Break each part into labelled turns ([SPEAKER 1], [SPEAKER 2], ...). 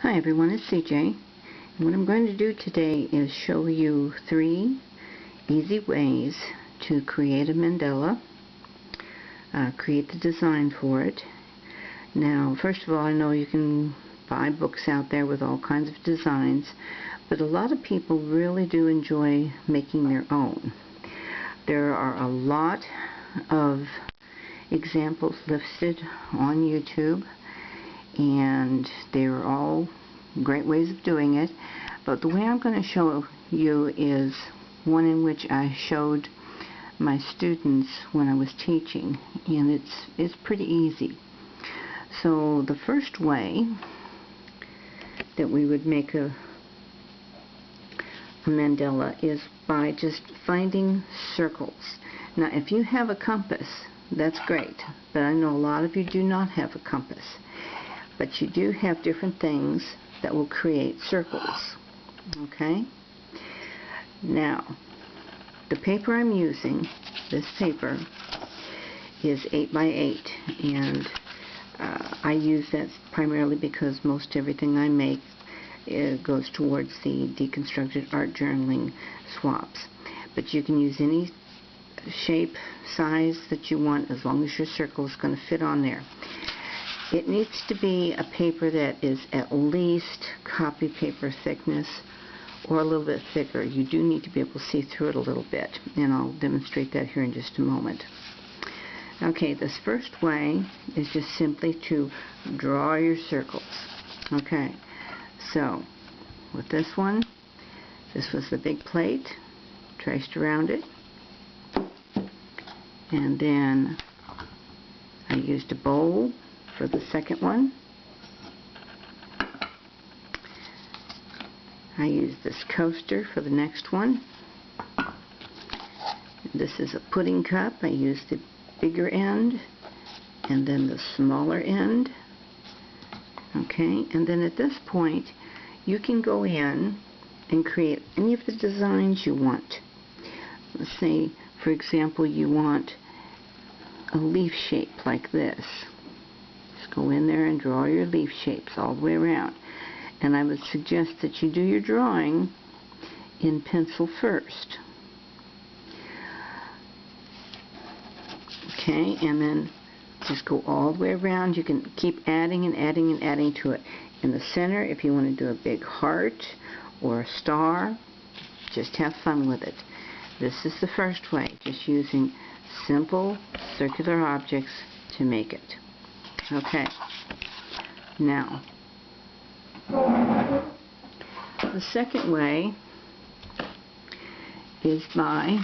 [SPEAKER 1] Hi everyone, it's CJ, and what I'm going to do today is show you 3 easy ways to create a mandala, create the design for it. Now, first of all, I know you can buy books out there with all kinds of designs, but a lot of people really do enjoy making their own. There are a lot of examples listed on YouTube, and they're all great ways of doing it, but the way I'm going to show you is one in which I showed my students when I was teaching, and it's pretty easy. So the first way that we would make a mandala is by just finding circles. Now if you have a compass, that's great, but I know a lot of you do not have a compass. But you do have different things that will create circles. Okay? Now, the paper I'm using, this paper, is 8 by 8, and I use that primarily because most everything I make goes towards the deconstructed art journaling swaps. But you can use any shape, size that you want, as long as your circle is going to fit on there. It needs to be a paper that is at least copy paper thickness or a little bit thicker. You do need to be able to see through it a little bit, and I'll demonstrate that here in just a moment. Okay, this first way is just simply to draw your circles. Okay, so with this one, this was the big plate, traced around it, and then I used a bowl for the second one. I used this coaster for the next one. This is a pudding cup. I used the bigger end and then the smaller end. Okay, and then at this point you can go in and create any of the designs you want. Let's say, for example, you want a leaf shape like this. Go in there and draw your leaf shapes all the way around. And I would suggest that you do your drawing in pencil first. Okay, and then just go all the way around. You can keep adding and adding and adding to it. In the center, if you want to do a big heart or a star, just have fun with it. This is the first way, just using simple circular objects to make it. Okay, now the second way is by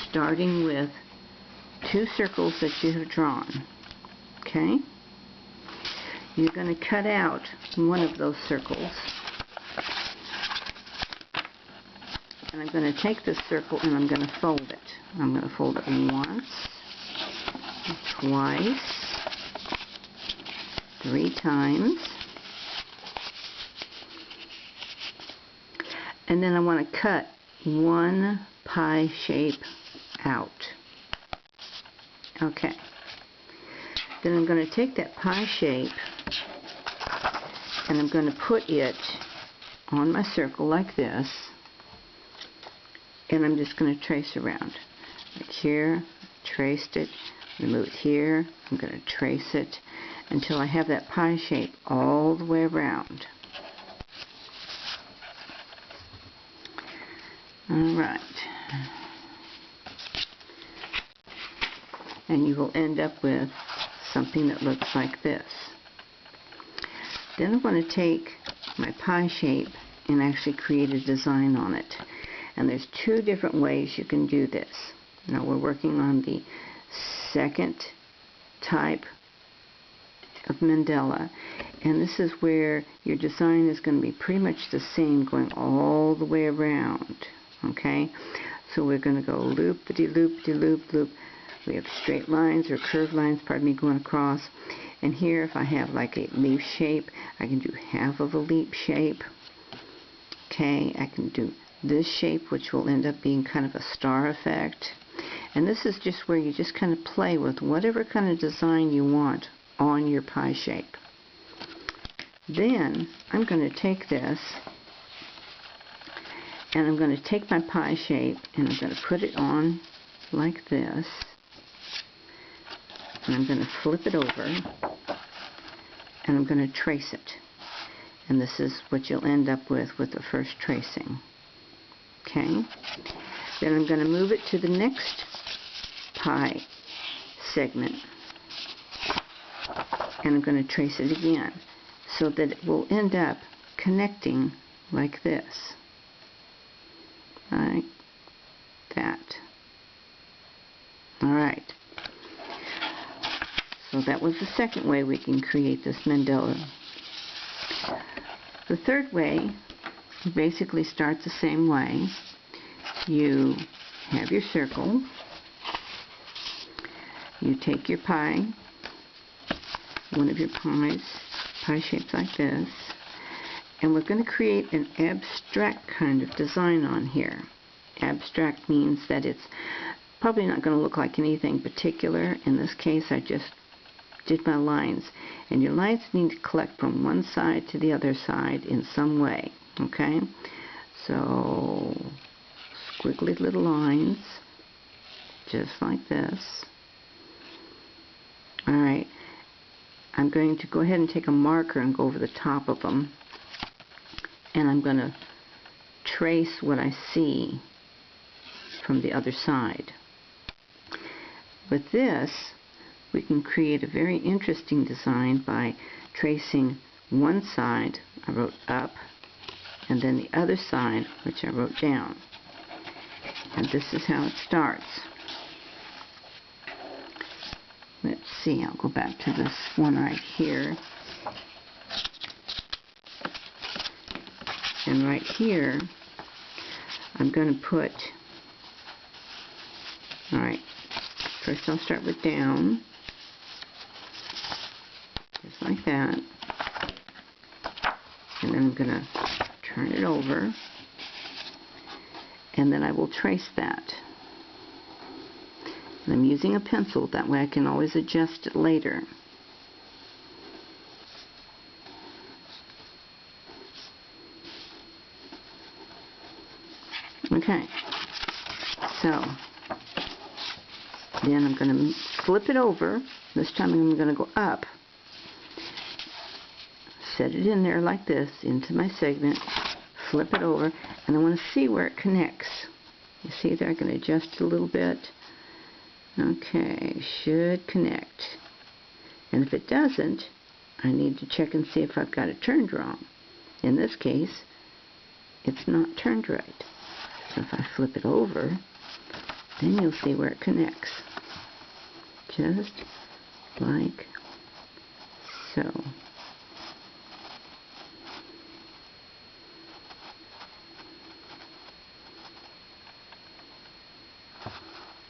[SPEAKER 1] starting with 2 circles that you have drawn. Okay, you're going to cut out one of those circles, and I'm going to take this circle and I'm going to fold it. I'm going to fold it once, twice, 3 times, and then I want to cut one pie shape out. Okay, then I'm going to take that pie shape and I'm going to put it on my circle like this, and I'm just going to trace around. Like here, traced it, move it here, I'm going to trace it until I have that pie shape all the way around. Alright. And you will end up with something that looks like this. Then I'm going to take my pie shape and actually create a design on it. And there's 2 different ways you can do this. Now we're working on the second type of mandala, and this is where your design is going to be pretty much the same going all the way around. Okay, so we're going to go loop-de-loop-de-loop-loop. We have straight lines or curved lines, pardon me, going across, and here if I have like a leaf shape, I can do half of a leaf shape. Okay, I can do this shape, which will end up being kind of a star effect. And this is just where you just kind of play with whatever kind of design you want on your pie shape. Then I'm going to take this and I'm going to take my pie shape and I'm going to put it on like this, and I'm going to flip it over and I'm going to trace it, and this is what you'll end up with the first tracing. Okay, then I'm going to move it to the next pie segment and I'm going to trace it again so that it will end up connecting like this, like that. Alright, so that was the second way we can create this mandala. The third way basically starts the same way. You have your circle, you take your pie, one of your pie shapes like this, and we're going to create an abstract kind of design on here. Abstract means that it's probably not going to look like anything particular. In this case, I just did my lines, and your lines need to collect from one side to the other side in some way. Okay, so squiggly little lines just like this. Alright, I'm going to go ahead and take a marker and go over the top of them, and I'm going to trace what I see from the other side. With this, we can create a very interesting design by tracing one side, I wrote up, and then the other side, which I wrote down. And this is how it starts. Let's see, I'll go back to this one right here. And right here, I'm going to put, alright, first I'll start with down, just like that, and then I'm going to turn it over, and then I will trace that. And I'm using a pencil, that way I can always adjust it later. Okay, so then I'm going to flip it over. This time I'm going to go up, set it in there like this into my segment, flip it over, and I want to see where it connects. You see there, I can adjust it a little bit. Okay, should connect. And if it doesn't, I need to check and see if I've got it turned wrong. In this case, it's not turned right. So if I flip it over, then you'll see where it connects. Just like so.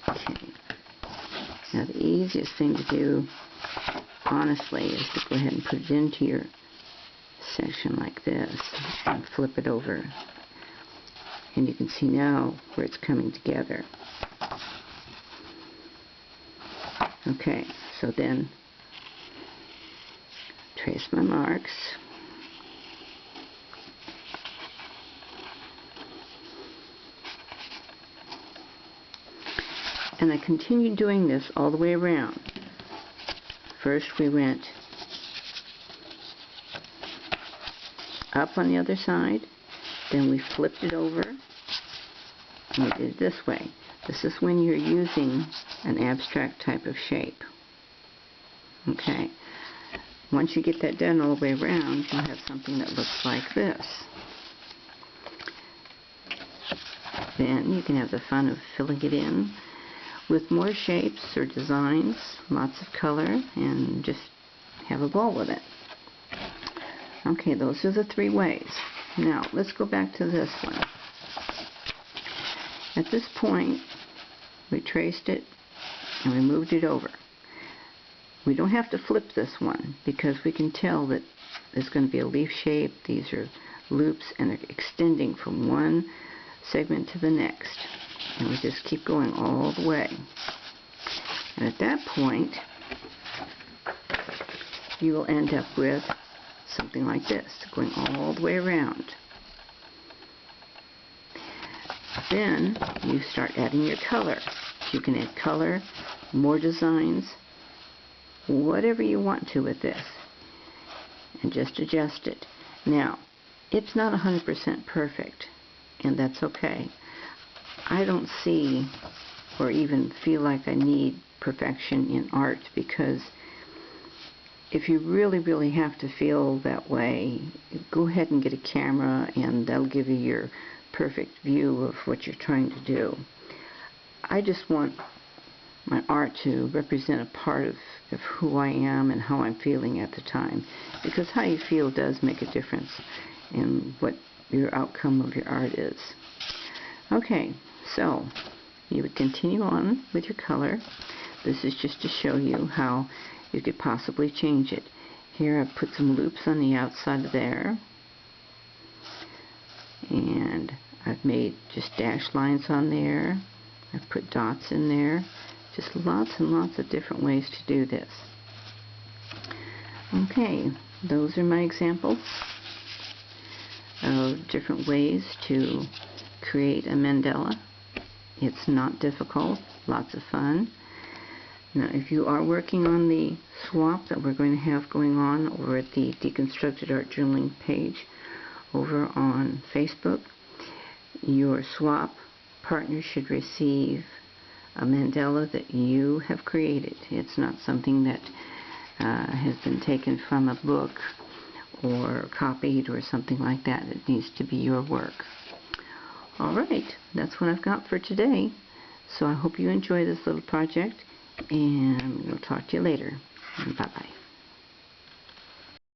[SPEAKER 1] Okay. Now the easiest thing to do, honestly, is to go ahead and put it into your section like this and flip it over. And you can see now where it's coming together. Okay, so then trace my marks. And I continued doing this all the way around. First we went up on the other side, then we flipped it over, and we did it this way. This is when you're using an abstract type of shape. Okay. Once you get that done all the way around, you'll have something that looks like this. Then you can have the fun of filling it in with more shapes or designs, lots of color, and just have a ball with it. Okay, those are the three ways. Now, let's go back to this one. At this point, we traced it and we moved it over. We don't have to flip this one because we can tell that there's going to be a leaf shape. These are loops and they're extending from one segment to the next. And we just keep going all the way. And at that point, you will end up with something like this, going all the way around. Then you start adding your color. You can add color, more designs, whatever you want to with this, and just adjust it. Now, it's not 100% perfect, and that's okay. I don't see or even feel like I need perfection in art, because if you really have to feel that way, go ahead and get a camera, and that'll give you your perfect view of what you're trying to do. I just want my art to represent a part of who I am and how I'm feeling at the time, because how you feel does make a difference in what your outcome of your art is. Okay, so you would continue on with your color. This is just to show you how you could possibly change it. Here I've put some loops on the outside of there, and I've made just dash lines on there. I've put dots in there. Just lots and lots of different ways to do this. Okay, those are my examples of different ways to create a mandala. It's not difficult, lots of fun. Now, if you are working on the swap that we're going to have going on over at the Deconstructed Art Journaling page over on Facebook, your swap partner should receive a mandala that you have created. It's not something that has been taken from a book or copied or something like that. It needs to be your work. Alright, that's what I've got for today. So I hope you enjoy this little project, and we'll talk to you later. Bye-bye.